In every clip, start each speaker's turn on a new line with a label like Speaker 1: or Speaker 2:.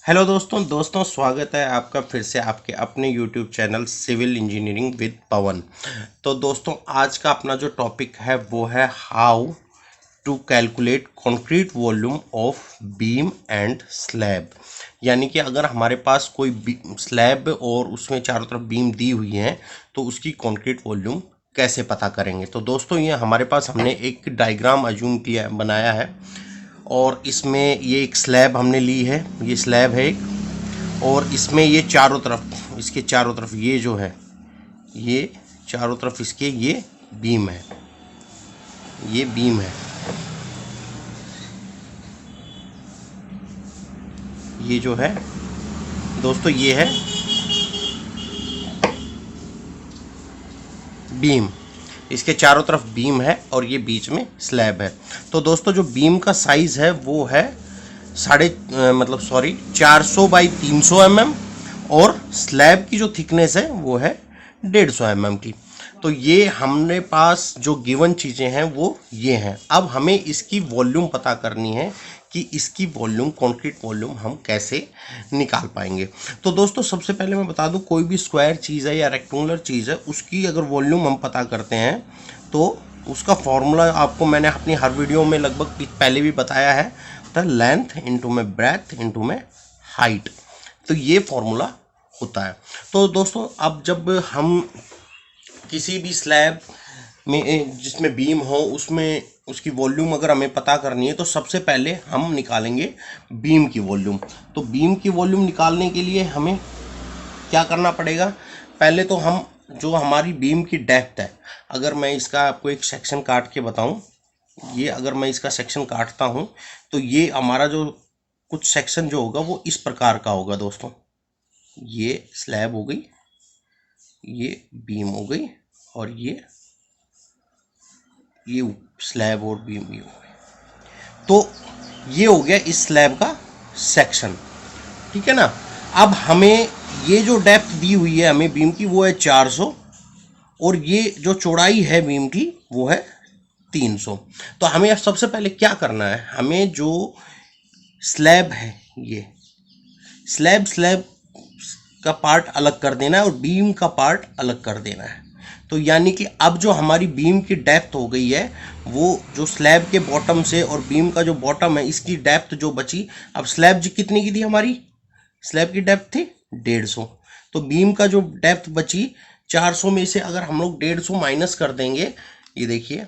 Speaker 1: Hello दोस्तों स्वागत है आपका फिर से आपके अपने YouTube channel civil engineering with Pawan. तो दोस्तों आज का अपना जो टॉपिक है वो है how to calculate concrete volume of beam and slab. यानी कि अगर हमारे पास कोई स्लैब और उसमें चारों तरफ बीम दी हुई है तो उसकी कंक्रीट वॉल्यूम कैसे पता करेंगे। तो दोस्तों ये हमारे पास हमने एक डायग्राम अज्यूम किया बनाया है और इसमें ये एक स्लैब हमने ली है, ये स्लैब है एक, और इसमें ये चारों तरफ इसके चारों तरफ ये जो है ये चारों तरफ इसके ये बीम है, ये बीम है, ये जो है दोस्तों ये है बीम, इसके चारों तरफ बीम है और ये बीच में स्लैब है। तो दोस्तों जो बीम का साइज़ है वो है 400 बाई 300 mm और स्लैब की जो थिकनेस है वो है 150 mm की। तो ये हमने पास जो गिवन चीज़ें हैं वो ये हैं। अब हमें इसकी वॉल्यूम पता करनी है कि इसकी वॉल्यूम कंक्रीट वॉल्यूम हम कैसे निकाल पाएंगे। तो दोस्तों सबसे पहले मैं बता दूं, कोई भी स्क्वायर चीज़ है या रेक्टेंगुलर चीज़ है उसकी अगर वॉल्यूम हम पता करते हैं तो उसका फॉर्मूला आपको मैंने अपनी हर वीडियो में लगभग पहले भी बताया है, लेंथ इंटू में ब्रेथ इंटू में हाइट। तो ये फॉर्मूला होता है। तो दोस्तों अब जब हम किसी भी स्लैब में जिसमें बीम हो उसमें उसकी वॉल्यूम अगर हमें पता करनी है तो सबसे पहले हम निकालेंगे बीम की वॉल्यूम। तो बीम की वॉल्यूम निकालने के लिए हमें क्या करना पड़ेगा, पहले तो हम जो हमारी बीम की डेप्थ है, अगर मैं इसका आपको एक सेक्शन काट के बताऊं, ये अगर मैं इसका सेक्शन काटता हूं तो ये हमारा जो कुछ सेक्शन जो होगा वो इस प्रकार का होगा दोस्तों। ये स्लैब हो गई, ये बीम हो गई और ये स्लैब और बीम भी हो गई। तो ये हो गया इस स्लैब का सेक्शन, ठीक है ना। अब हमें ये जो डेप्थ दी हुई है हमें बीम की वो है 400 और ये जो चौड़ाई है बीम की वो है 300। तो हमें अब सबसे पहले क्या करना है, हमें जो स्लैब है ये स्लैब का पार्ट अलग कर देना है और बीम का पार्ट अलग कर देना है। तो यानी कि अब जो हमारी बीम की डेप्थ हो गई है वो जो स्लैब के बॉटम से और बीम का जो बॉटम है इसकी डेप्थ जो बची, अब स्लैब जी कितनी की थी हमारी, स्लैब की डेप्थ थी 150, तो बीम का जो डेप्थ बची 400 में से अगर हम लोग 150 माइनस कर देंगे, ये देखिए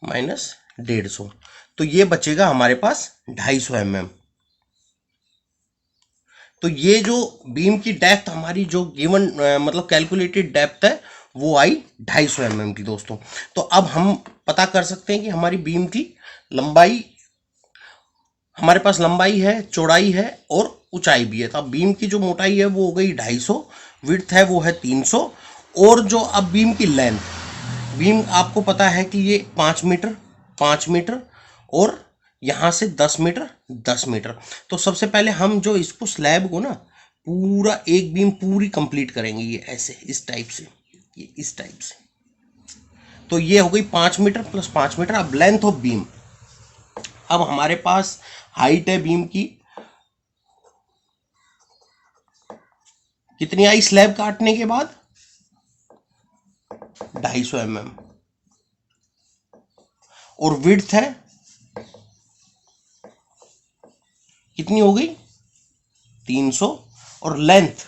Speaker 1: माइनस 150, तो ये बचेगा हमारे पास 250 mm। तो ये जो बीम की डेप्थ हमारी जो गिवन कैलकुलेटेड डेप्थ है वो आई 250 mm की दोस्तों। तो अब हम पता कर सकते हैं कि हमारी बीम की लंबाई, हमारे पास लंबाई है, चौड़ाई है और ऊंचाई भी है। तो अब बीम की जो मोटाई है वो हो गई 250, विड्थ है वो है 300, और जो अब बीम की लेंथ, बीम आपको पता है कि ये 5 मीटर और यहाँ से 10 मीटर 10 मीटर। तो सबसे पहले हम जो इसको स्लैब को ना पूरा एक बीम पूरी कंप्लीट करेंगे, ये ऐसे इस टाइप से, ये इस टाइप से। तो ये हो गई 5 मीटर प्लस 5 मीटर। अब लेंथ ऑफ बीम, अब हमारे पास हाइट है बीम की कितनी आई स्लैब काटने के बाद 250 mm, और विड्थ है कितनी हो गई 300, और लेंथ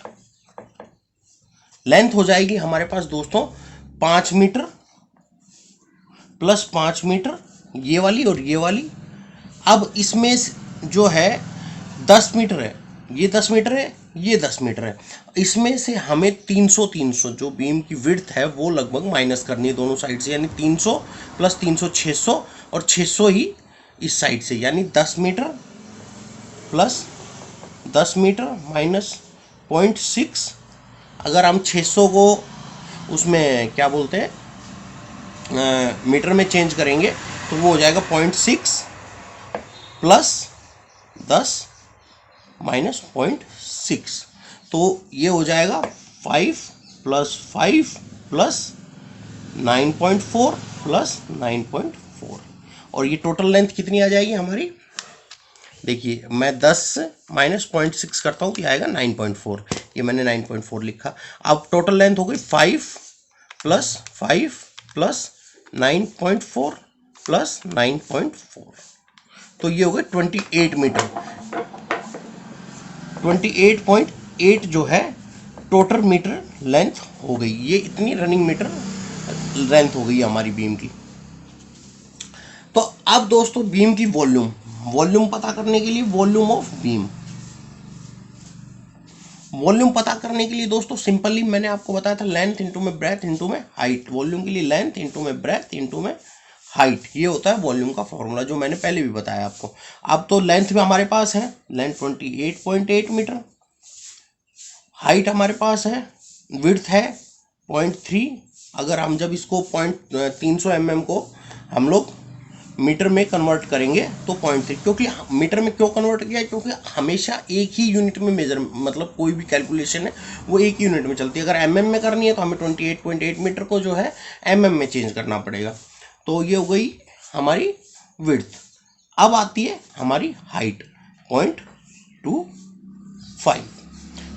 Speaker 1: हो जाएगी हमारे पास दोस्तों 5 मीटर प्लस 5 मीटर, ये वाली और ये वाली। अब इसमें जो है 10 मीटर है, ये 10 मीटर है, ये 10 मीटर है, इसमें से हमें 300 जो बीम की विड्थ है वो लगभग माइनस करनी है दोनों साइड से, यानी 300 प्लस 300 600 और 600 ही इस साइड से, यानी 10 मीटर प्लस 10 मीटर माइनस 0.6। अगर हम 600 को उसमें क्या बोलते हैं मीटर में चेंज करेंगे तो वो हो जाएगा 0.6 प्लस 10 माइनस 0.6, तो ये हो जाएगा 5 प्लस 5 प्लस 9.4 प्लस 9.4, और ये टोटल लेंथ कितनी आ जाएगी हमारी देखिए मैं 10 से माइनस 0.6 करता हूँ तो आएगा 9.4, ये मैंने 9.4 लिखा। अब टोटल लेंथ हो गई 5 प्लस 5 प्लस 9.4 प्लस 9.4, तो ये हो गए 28 मीटर। 28.8 जो है टोटल मीटर लेंथ हो गई, ये इतनी रनिंग मीटर लेंथ हो गई हमारी बीम की। तो अब दोस्तों बीम की वॉल्यूम, वॉल्यूम पता करने के लिए वॉल्यूम ऑफ बीम, वॉल्यूम पता करने के लिए दोस्तों सिंपली मैंने आपको बताया था लेंथ इंटू में ब्रेथ इंटू में हाइट। वॉल्यूम के लिए लेंथ इंटू में ब्रेथ इंटू में हाइट, ये होता है वॉल्यूम का फॉर्मूला, जो मैंने पहले भी बताया आपको। अब तो लेंथ भी हमारे पास है, लेंथ 28.8 मीटर, हाइट हमारे पास है, विड्थ है 0.3। अगर हम जब इसको 300 mm को हम लोग मीटर में कन्वर्ट करेंगे तो 0.3, क्योंकि मीटर में क्यों कन्वर्ट किया है, क्योंकि हमेशा एक ही यूनिट में मेजर, मतलब कोई भी कैलकुलेशन है वो एक ही यूनिट में चलती है। अगर mm में करनी है तो हमें 28.8 मीटर को जो है mm में चेंज करना पड़ेगा। तो ये हो गई हमारी विड्थ। अब आती है हमारी हाइट 0.25।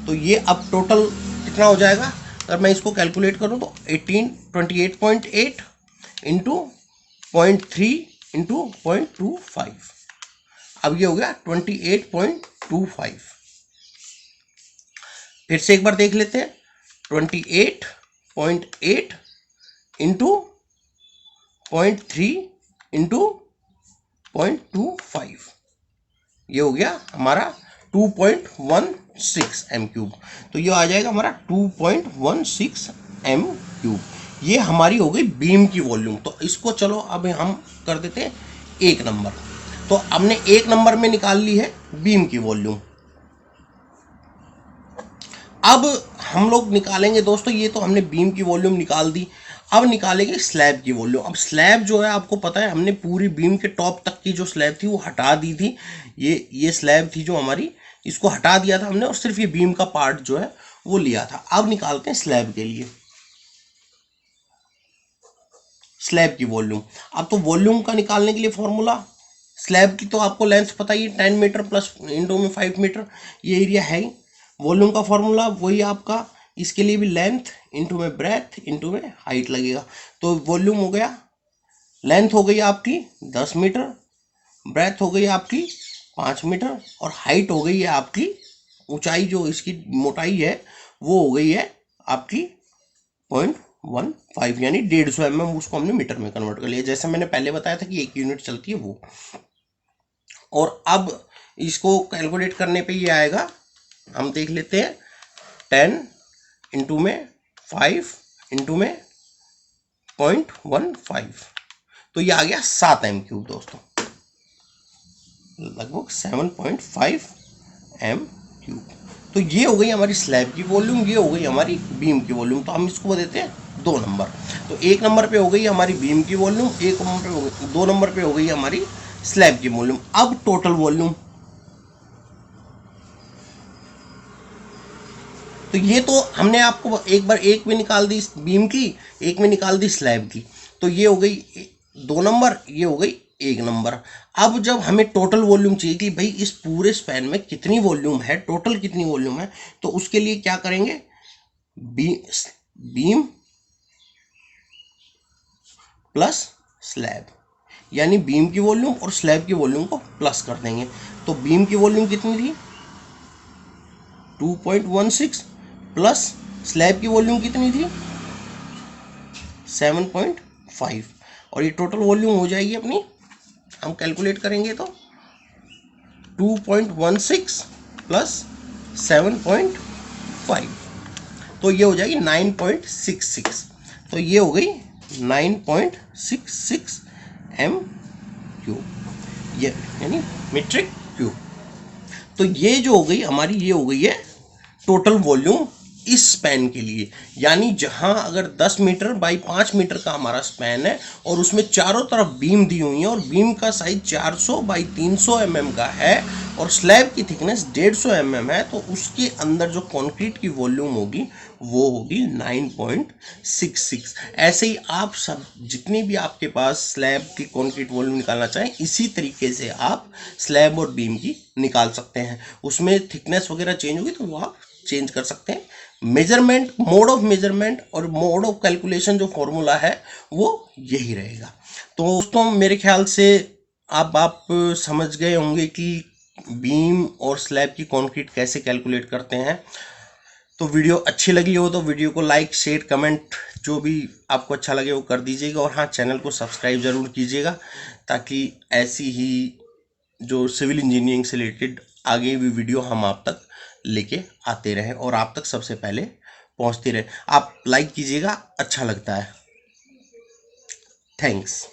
Speaker 1: तो ये अब टोटल कितना हो जाएगा, अगर मैं इसको कैलकुलेट करूं तो 28.8 इंटू 0.3 इंटू 0.25, अब ये हो गया 28.25। फिर से एक बार देख लेते हैं, 28.8 इंटू 0.3 इंटू 0.25, ये हो गया हमारा 2.16 m क्यूब। तो ये आ जाएगा हमारा 2.16 m क्यूब। ये हमारी हो गई बीम की वॉल्यूम। तो इसको चलो अब हम कर देते हैं 1 नंबर। तो हमने 1 नंबर में निकाल ली है बीम की वॉल्यूम। अब हम लोग निकालेंगे दोस्तों, ये तो हमने बीम की वॉल्यूम निकाल दी, अब निकालेंगे स्लैब की वॉल्यूम। अब स्लैब जो है आपको पता है हमने पूरी बीम के टॉप तक की जो स्लैब थी वो हटा दी थी। ये स्लैब थी जो हमारी, इसको हटा दिया था हमने और सिर्फ ये बीम का पार्ट जो है वो लिया था। अब निकालते हैं स्लैब के लिए स्लैब की वॉल्यूम। अब तो वॉल्यूम का निकालने के लिए फॉर्मूला, स्लैब की तो आपको लेंथ पता ही 10 मीटर प्लस इंटू में 5 मीटर ये एरिया है ही। वॉल्यूम का फॉर्मूला वही आपका, इसके लिए भी लेंथ इंटू में ब्रेथ इंटू में हाइट लगेगा। तो वॉल्यूम हो गया, लेंथ हो गई आपकी 10 मीटर, ब्रेथ हो गई आपकी 5 मीटर और हाइट हो गई है आपकी, ऊंचाई जो इसकी मोटाई है वो हो गई है आपकी 0.15, यानी 150 mm। उसको हमने मीटर में कन्वर्ट कर लिया, जैसे मैंने पहले बताया था कि 1 यूनिट चलती है वो। और अब इसको कैलकुलेट करने पे ये आएगा, हम देख लेते हैं 10 इंटू में 5 इंटू में 0.15, तो ये आ गया 7 m क्यूब दोस्तों, लगभग 7.5 m क्यूब। तो ये हो गई हमारी स्लैब की वॉल्यूम, ये हो गई हमारी बीम की वॉल्यूम। तो हम इसको देते हैं 2 नंबर। तो 1 नंबर पे हो गई हमारी बीम की वॉल्यूम, 1 नंबर पे हो गई, 2 नंबर पे हो गई हमारी स्लैब की वॉल्यूम। अब टोटल वॉल्यूम, तो ये तो हमने आपको एक बार एक में निकाल दी बीम की, एक में निकाल दी स्लैब की। तो ये हो गई 2 नंबर, ये हो गई 1 नंबर। अब जब हमें टोटल वॉल्यूम चाहिए कि भाई इस पूरे स्पैन में कितनी वॉल्यूम है, टोटल कितनी वॉल्यूम है, तो उसके लिए क्या करेंगे, बीम प्लस स्लैब, यानी बीम की वॉल्यूम और स्लैब की वॉल्यूम को प्लस कर देंगे। तो बीम की वॉल्यूम कितनी थी 2.16 प्लस स्लैब की वॉल्यूम कितनी थी 7.5, और ये टोटल वॉल्यूम हो जाएगी अपनी, हम कैलकुलेट करेंगे तो 2.16 प्लस 7.5, तो ये हो जाएगी 9.66। तो ये हो गई 9.66 m क्यूब, ये यानी मीट्रिक क्यूब। तो ये जो हो गई हमारी, ये हो गई है टोटल वॉल्यूम इस स्पैन के लिए, यानी जहां अगर 10 मीटर बाई 5 मीटर का हमारा स्पैन है और उसमें चारों तरफ बीम दी हुई है और बीम का साइज 400 बाई 300 mm का है और स्लैब की थिकनेस 150 mm है, तो उसके अंदर जो कंक्रीट की वॉल्यूम होगी वो होगी 9.66। ऐसे ही आप सब जितनी भी आपके पास स्लैब की कंक्रीट वॉल्यूम निकालना चाहें, इसी तरीके से आप स्लैब और बीम की निकाल सकते हैं। उसमें थिकनेस वगैरह चेंज होगी तो वो आप चेंज कर सकते हैं। मेजरमेंट, मोड ऑफ मेजरमेंट और मोड ऑफ कैलकुलेशन जो फॉर्मूला है वो यही रहेगा। तो दोस्तों मेरे ख्याल से अब आप समझ गए होंगे कि बीम और स्लैब की कंक्रीट कैसे कैलकुलेट करते हैं। तो वीडियो अच्छी लगी हो तो वीडियो को लाइक, शेयर, कमेंट जो भी आपको अच्छा लगे वो कर दीजिएगा, और हाँ, चैनल को सब्सक्राइब ज़रूर कीजिएगा ताकि ऐसी ही जो सिविल इंजीनियरिंग से रिलेटेड आगे भी वीडियो हम आप तक लेके आते रहें और आप तक सबसे पहले पहुंचते रहे। आप लाइक कीजिएगा, अच्छा लगता है। थैंक्स।